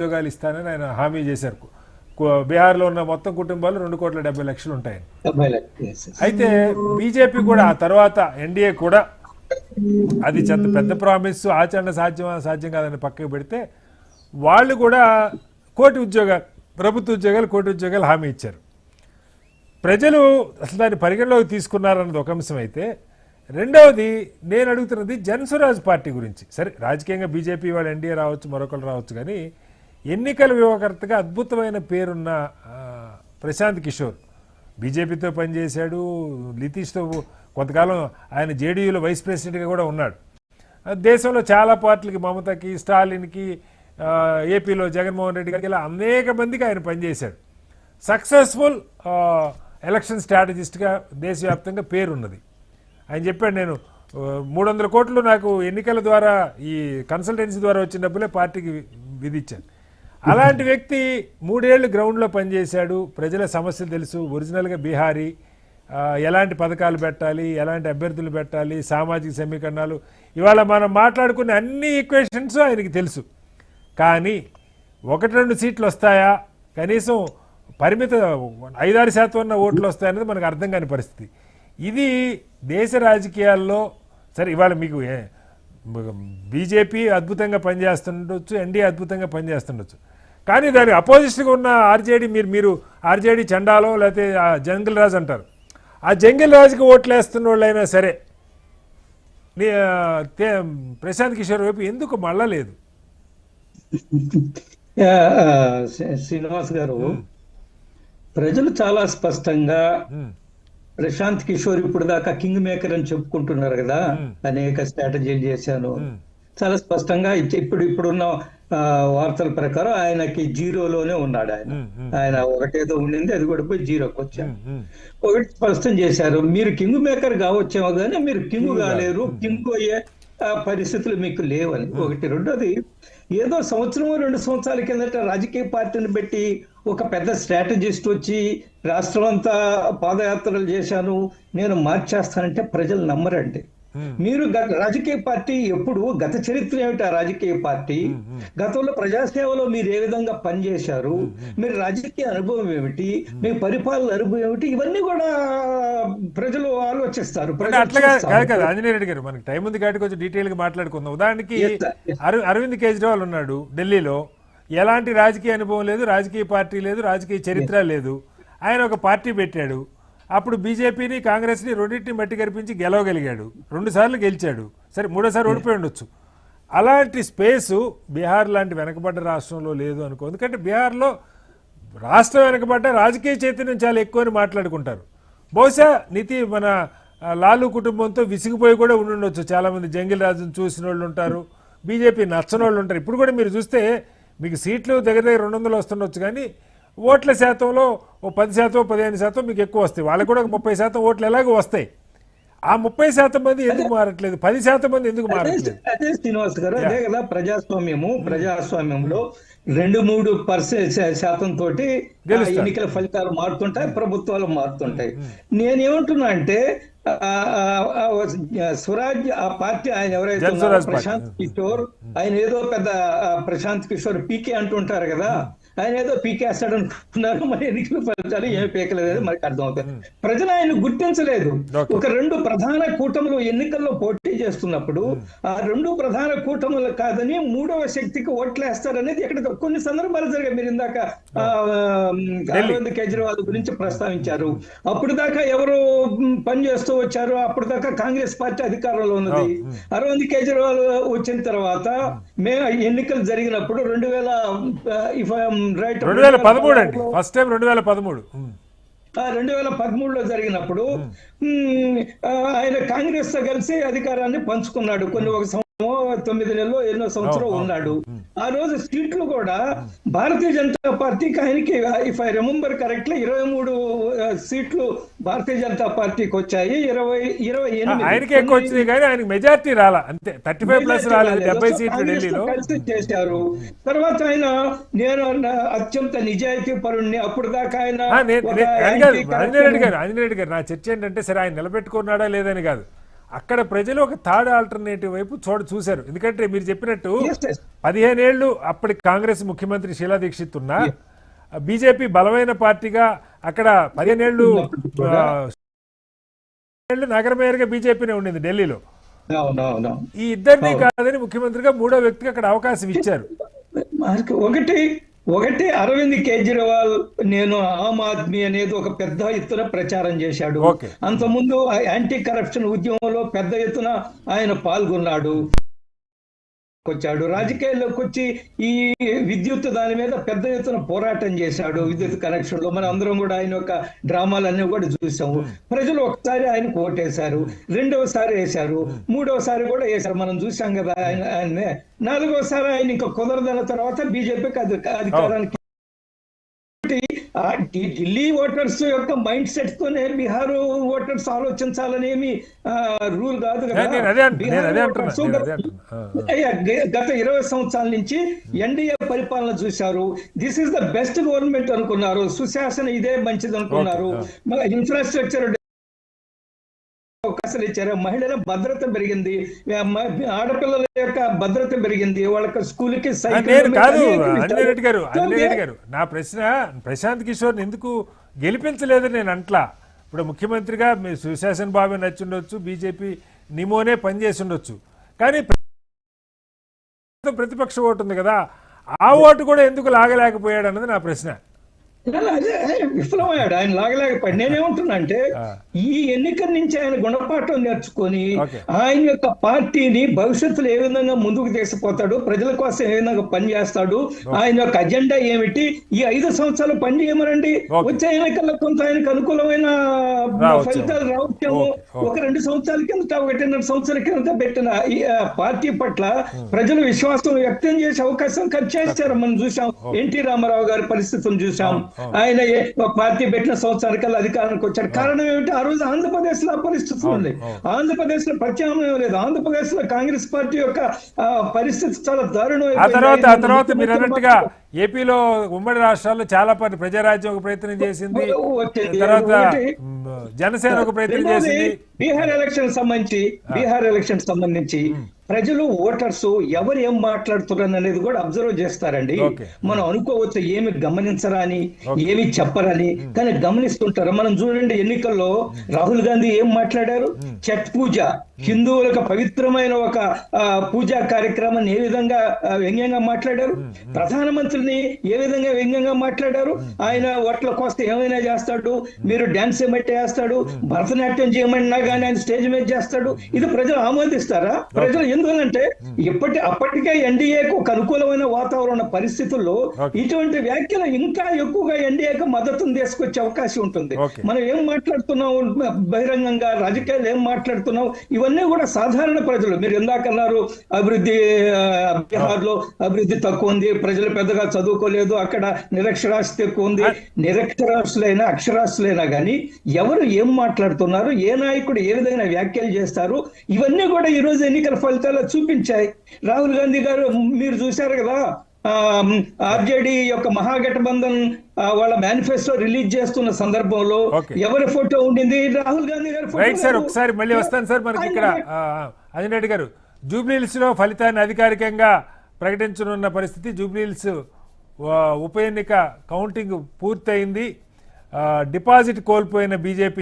ఉద్యోగాలు ఇస్తానని ఆయన హామీ చేశారు. బీహార్లో ఉన్న మొత్తం కుటుంబాలు 2,70,00,000 ఉంటాయని. అయితే బీజేపీ కూడా ఆ తర్వాత ఎన్డీఏ కూడా అది పెద్ద ప్రామిస్, ఆచరణ సాధ్యం కాదని పక్కకు పెడితే వాళ్ళు కూడా ప్రభుత్వ ఉద్యోగాలు 1,00,00,000 ఉద్యోగాలు హామీ ఇచ్చారు. ప్రజలు అసలు దాన్ని పరిగణలోకి తీసుకున్నారన్నది ఒక అంశం అయితే, రెండవది నేను అడుగుతున్నది జనసురాజ్ పార్టీ గురించి. సరే, రాజకీయంగా బీజేపీ వాళ్ళు ఎన్డీఏ రావచ్చు, మరొకరు రావచ్చు, కానీ ఎన్నికల వ్యూహకర్తగా అద్భుతమైన పేరున్న ప్రశాంత్ కిషోర్ బీజేపీతో పనిచేశాడు. నితీష్తో కొంతకాలం ఆయన జేడీయూలో వైస్ ప్రెసిడెంట్గా కూడా ఉన్నాడు. దేశంలో చాలా పార్టీలకి, మమతకి, స్టాలిన్కి, ఏపీలో జగన్మోహన్ రెడ్డి గారికి, ఇలా అనేక మందికి ఆయన పనిచేశాడు. సక్సెస్ఫుల్ ఎలక్షన్ స్ట్రాటజిస్ట్గా దేశవ్యాప్తంగా పేరున్నది. ఆయన చెప్పాడు, నేను 300 కోట్లు నాకు ఎన్నికల ద్వారా ఈ కన్సల్టెన్సీ ద్వారా వచ్చిన డబ్బులే పార్టీకి విధించాను. అలాంటి వ్యక్తి 3 ఏళ్ళు గ్రౌండ్లో పనిచేశాడు. ప్రజల సమస్యలు తెలుసు. ఒరిజినల్గా బీహారీ, ఎలాంటి పథకాలు పెట్టాలి, ఎలాంటి అభ్యర్థులు పెట్టాలి, సామాజిక సమీకరణాలు, ఇవాళ మనం మాట్లాడుకునే అన్ని ఈక్వేషన్స్ ఆయనకి తెలుసు. కానీ 1-2 సీట్లు వస్తాయా, కనీసం పరిమిత 5-6% ఉన్న ఓట్లు వస్తాయనేది మనకు అర్థం కాని పరిస్థితి. ఇది దేశ రాజకీయాల్లో సరే, ఇవాళ మీకు బీజేపీ అద్భుతంగా పనిచేస్తుండొచ్చు, ఎన్డీఏ అద్భుతంగా పనిచేస్తుండొచ్చు, కానీ దాని అపోజిషన్గా ఉన్న ఆర్జేడీ, మీరు ఆర్జేడీ చండాలో లేకపోతే జంగిల్ రాజ్ అంటారు, ఆ జంగిల్ రాజుకి ఓట్లు వేస్తున్న వాళ్ళైనా సరే ప్రశాంత్ కిషోర్ వైపు ఎందుకు మళ్ళలేదు? శ్రీనివాస్ గారు, ప్రజలు చాలా స్పష్టంగా ప్రశాంత్ కిషోర్ ఇప్పుడు దాకా కింగ్ మేకర్ అని చెప్పుకుంటున్నారు కదా, అనేక స్ట్రాటజీలు చేశాను, చాలా స్పష్టంగా ఇప్పుడున్న వార్తల ప్రకారం ఆయనకి జీరోలోనే ఉన్నాడు. ఆయన ఒకటేదో ఉండింది, అది కూడా పోయి జీరోకి వచ్చాడు. ఒకటి స్పష్టం చేశారు, మీరు కింగ్ మేకర్ కావచ్చేమో కానీ మీరు కింగ్ కాలేరు, కింగ్ అయ్యే పరిస్థితులు మీకు లేవని ఒకటి. రెండోది, ఏదో 1-2 సంవత్సరాల కిందట రాజకీయ పార్టీని పెట్టి ఒక పెద్ద స్ట్రాటజిస్ట్ వచ్చి రాష్ట్రం అంతా పాదయాత్రలు చేశాను, నేను మార్చేస్తానంటే ప్రజలు నమ్మరండి. మీరు రాజకీయ పార్టీ ఎప్పుడు, గత చరిత్ర ఏమిటి ఆ రాజకీయ పార్టీ, గతంలో ప్రజాసేవలో మీరు ఏ విధంగా పనిచేశారు, మీరు రాజకీయ అనుభవం ఏమిటి, మీ పరిపాలన అనుభవం ఏమిటి, ఇవన్నీ కూడా ప్రజలు ఆలోచిస్తారు. ఆంజనేయ రెడ్డి గారు, మనకి టైం ఉంది కాబట్టి కొంచెం డీటెయిల్ గా మాట్లాడుకుందాం. ఉదాహరణకి అరవింద్ కేజ్రీవాల్ ఉన్నాడు ఢిల్లీలో, ఎలాంటి రాజకీయ అనుభవం లేదు, రాజకీయ పార్టీ లేదు, రాజకీయ చరిత్ర లేదు. ఆయన ఒక పార్టీ పెట్టాడు. అప్పుడు బీజేపీని, కాంగ్రెస్ని రెండింటిని మట్టి కనిపించి గెలవగలిగాడు. 2 సార్లు గెలిచాడు. సరే, 3ఓసారి ఓడిపోయి ఉండొచ్చు. అలాంటి స్పేసు బీహార్ లాంటి వెనకబడ్డ రాష్ట్రంలో లేదు అనుకో. ఎందుకంటే బీహార్లో రాష్ట్రం వెనకబడ్డ, రాజకీయ చైతన్యం చాలా ఎక్కువ అని మాట్లాడుకుంటారు. బహుశా మన లాలూ కుటుంబంతో విసిగిపోయి కూడా ఉండుండొచ్చు. చాలామంది జంగిల్ రాజును చూసిన వాళ్ళు ఉంటారు, బీజేపీ నచ్చని వాళ్ళు ఉంటారు. ఇప్పుడు కూడా మీరు చూస్తే మీకు సీట్లు దగ్గర 200 వస్తుండొచ్చు, కానీ ఓట్ల శాతంలో 10%, 15% మీకు ఎక్కువ వస్తాయి. వాళ్ళకి కూడా 30% ఓట్లు ఎలాగో వస్తాయి. ఆ 30% మంది ఎందుకు మారట్లేదు? 10% మంది ఎందుకు మారట్లేదు? అదే శ్రీనివాస్ గారు, అదే కదా ప్రజాస్వామ్యంలో 2-3% తోటి ఎన్నికల ఫలితాలు మారుతుంటాయి, ప్రభుత్వాలు మారుతుంటాయి. నేనేమంటున్నా అంటే స్వరాజ్ ఆ పార్టీ, ఆయన ఎవరైతే ప్రశాంత్ కిషోర్, ఆయన ఏదో పెద్ద ప్రశాంత్ కిషోర్ పీకే అంటుంటారు కదా, ఆయన ఏదో పీకేస్తాడు అనుకుంటున్నారు. మరి ఎన్నికల ఫలితాలు ఏమి పీకలేదు మనకి అర్థమవుతుంది. ప్రజలు ఆయన గుర్తించలేదు. ఒక 2 ప్రధాన కూటములు ఎన్నికల్లో పోటీ చేస్తున్నప్పుడు ఆ 2 ప్రధాన కూటములు కాదని 3వ శక్తికి ఓట్లేస్తారనేది ఇక్కడ కొన్ని సందర్భాలు జరిగాయి. మీరు ఇందాక అరవింద్ కేజ్రీవాల్ గురించి ప్రస్తావించారు. అప్పుడు దాకా ఎవరు పనిచేస్తూ వచ్చారు, అప్పుడు దాకా కాంగ్రెస్ పార్టీ అధికారంలో ఉన్నది. అరవింద్ కేజ్రీవాల్ వచ్చిన తర్వాత ఎన్నికలు జరిగినప్పుడు 2013 అండి, ఫస్ట్ టైం 2013లో జరిగినప్పుడు ఆయన కాంగ్రెస్ తో కలిసి అధికారాన్ని పంచుకున్నాడు. కొన్ని 9 నెలలు ఎన్నో సంవత్సరం ఉన్నాడు. ఆ రోజు సీట్లు కూడా భారతీయ జనతా పార్టీకి, ఆయనకి ఇఫ్ ఐ రిమెంబర్ కరెక్ట్లీ 23 సీట్లు భారతీయ జనతా పార్టీకి వచ్చాయి. 28 ఆయనకి ఎక్కువ వచ్చినాయి, కానీ ఆయనకి మెజారిటీ రాలా, అంతే 35+ రాలేదు, 70 సీట్లు ఢిల్లీలో కలిసి చేశారు. తర్వాత ఆయన, నేను అత్యంత నిజాయితీ పరుణ్ణి, అప్పుడు దాకా ఆయన ఆంజనేయ రెడ్డి గారు, నా చర్చ ఏంటంటే, సరే ఆయన నిలబెట్టుకున్నాడా లేదని కాదు, అక్కడ ప్రజలు ఒక థర్డ్ ఆల్టర్నేటివ్ వైపు చూశారు. ఎందుకంటే మీరు చెప్పినట్టు Yes, yes. 15 ఏళ్ళు అప్పటి కాంగ్రెస్ ముఖ్యమంత్రి షీలా దీక్షిత్ ఉన్నా బీజేపీ బలమైన పార్టీగా అక్కడ 15 ఏళ్ళు నగర మేయర్గా బీజేపీనే ఉండింది ఢిల్లీలో. అవునవును. ఈ ఇద్దరిని కాదని ముఖ్యమంత్రిగా మూడో వ్యక్తికి అక్కడ అవకాశం ఇచ్చారు. ఒకటి అరవింద్ కేజ్రీవాల్ నేను ఆమ్ ఆద్మీ అనేది ఒక పెద్ద ఎత్తున ప్రచారం చేశాడు. Okay. అంతకుముందు యాంటీ కరప్షన్ ఉద్యమంలో పెద్ద ఎత్తున ఆయన పాల్గొన్నాడు, వచ్చాడు. రాజకీయాల్లోకి వచ్చి ఈ విద్యుత్ దాని మీద పెద్ద ఎత్తున పోరాటం చేశాడు. విద్యుత్ కనెక్షన్ లో మనం అందరం కూడా ఆయన యొక్క డ్రామాలన్నీ కూడా చూసాము. ప్రజలు ఒకసారి ఆయనకు ఓటేశారు, రెండవసారి వేశారు, మూడవసారి కూడా వేశారు, మనం చూసాం కదా ఆయన్నే. నాలుగోసారి ఆయన ఇంకా కుదరదన్న తర్వాత బీజేపీకి అధికారానికి. ఢిల్లీ ఓటర్స్ యొక్క మైండ్ సెట్ తోనే బీహార్ ఓటర్స్ ఆలోచించాలనేమి రూల్ కాదు కదా. గత 20 సంవత్సరాల నుంచి ఎన్డీఏ పరిపాలన చూశారు. This is the best government అనుకున్నారు, సుశాసన ఇదే మంచిది అనుకున్నారు, ఇన్ఫ్రాస్ట్రక్చర్ అవకాశాలు ఇచ్చారు, మహిళల భద్రత పెరిగింది, ఆడపిల్లల యొక్క భద్రత పెరిగింది, వాళ్ళకి స్కూల్కి రెడ్డి గారు నా ప్రశ్న ప్రశాంత్ కిషోర్ ఎందుకు గెలిపించలేదని నేను అంట్లా. ఇప్పుడు ముఖ్యమంత్రిగా మీ సుశాసన బాబు నచ్చుండొచ్చు, బీజేపీ నిమోనే పనిచేసి ఉండొచ్చు, కానీ ప్రతిపక్ష ఓటు ఉంది కదా, ఆ ఓటు కూడా ఎందుకు లాగలేకపోయాడు అన్నది నా ప్రశ్న. అదే విఫలమయ్యాడు, ఆయన లాగలేకపోయాడు. నేనేమంటున్నా అంటే ఈ ఎన్నికల నుంచి ఆయన గుణపాఠం నేర్చుకొని ఆయన యొక్క పార్టీని భవిష్యత్తులో ఏ విధంగా ముందుకు తీసుకుపోతాడు, ప్రజల కోసం ఏ విధంగా పనిచేస్తాడు, ఆయన యొక్క అజెండా ఏమిటి, ఈ 5 సంవత్సరాలు పని చేయమనండి. వచ్చే ఎన్నికల్లో కొంత ఆయనకు అనుకూలమైన ఫలితాలు రావచ్చేమో. ఒక 2 సంవత్సరాల కిందట, 1.5 సంవత్సరాల కిందట పెట్టిన ఈ పార్టీ పట్ల ప్రజలు విశ్వాసం వ్యక్తం చేసే అవకాశం ఖర్చు చేశారు. మనం చూసాం, ఎన్టీ రామారావు గారి పరిస్థితులను చూసాం. ఆయన పార్టీ పెట్టిన సంవత్సరానికల్లా అధికారానికి వచ్చాడు. కారణం ఏమిటి? ఆ రోజు ఆంధ్రప్రదేశ్ లో పరిస్థితులు ఉంది, ఆంధ్రప్రదేశ్ లో ప్రత్యామ్నాయం లేదు, ఆంధ్రప్రదేశ్ లో కాంగ్రెస్ పార్టీ యొక్క పరిస్థితి చాలా దారుణం. ఆ తర్వాత మీరు అన్నట్టుగా ఏపీలో ఉమ్మడి రాష్ట్రాల్లో చాలా ప్రజారాజ్యం ఒక ప్రయత్నం చేసింది, తర్వాత జనసేన ఒక ప్రయత్నం చేసింది. బీహార్ ఎలక్షన్ సంబంధించి ప్రజలు ఓటర్స్ ఎవరు ఏం మాట్లాడుతున్నారు అనేది కూడా అబ్జర్వ్ చేస్తారండి. మనం అనుకోవచ్చు ఏమి గమనించరాని, ఏమి చెప్పరని, కానీ గమనిస్తుంటారు. మనం చూడండి, ఎన్నికల్లో రాహుల్ గాంధీ ఏం మాట్లాడారు, ఛట్ పూజ, హిందువులకు పవిత్రమైన ఒక పూజా కార్యక్రమాన్ని ఏ విధంగా వ్యంగ్యంగా మాట్లాడారు, ప్రధానమంత్రిని ఏ విధంగా వ్యంగ్యంగా మాట్లాడారు. ఆయన ఓట్ల కోసం ఏమైనా చేస్తాడు, మీరు డాన్స్ ఏమంటే చేస్తాడు, భరతనాట్యం చేయమన్నా కానీ ఆయన స్టేజ్ మీద చేస్తాడు. ఇది ప్రజలు ఆమోదిస్తారా? ప్రజలు ఎందుకంటే అప్పటికే ఎన్డీఏకు ఒక అనుకూలమైన వాతావరణ పరిస్థితుల్లో ఇటువంటి వ్యాఖ్యలు ఇంకా ఎక్కువగా ఎన్డీఏకు మద్దతును తీసుకొచ్చే అవకాశం ఉంటుంది. మనం ఏం మాట్లాడుతున్నాం బహిరంగంగా, రాజకీయాలు ఏం మాట్లాడుతున్నాం, ఇవన్నీ కూడా సాధారణ ప్రజలు. మీరు ఇందాక అన్నారు అభివృద్ధి, బీహార్ లో అభివృద్ధి తక్కువ ఉంది, ప్రజలు పెద్దగా చదువుకోలేదు, అక్కడ నిరక్షరాస్యత ఎక్కువ ఉంది. నిరక్షరాస్యులైనా అక్షరాస్యులైనా కానీ ఎవరు ఏం మాట్లాడుతున్నారు, ఏ నాయకుడు ఏ విధంగా వ్యాఖ్యలు చేస్తారు, ఇవన్నీ కూడా ఈ రోజు ఎన్నికల ఫలితాలు చూపించాయి. రాహుల్ గాంధీ గారు మీరు చూశారు కదా, ఆర్జేడీ యొక్క మహాగఠబంధన్ వాళ్ళ మేనిఫెస్టో రిలీజ్ చేస్తున్న సందర్భంలో ఎవరి ఫోటో ఉండింది? రాహుల్ గాంధీ గారి ఫోటో. రైట్ సార్, ఒకసారి మళ్ళీ వస్తాను సార్. మనకి ఇక్కడ అజయ్ రెడ్డి గారు, జూబ్లీహిల్స్ లో ఫలితాన్ని అధికారికంగా ప్రకటించనున్న పరిస్థితి. జూబ్లీహిల్స్ ఉప ఎన్నిక కౌంటింగ్ పూర్తయింది. డిపాజిట్ కోల్పోయిన బీజేపీ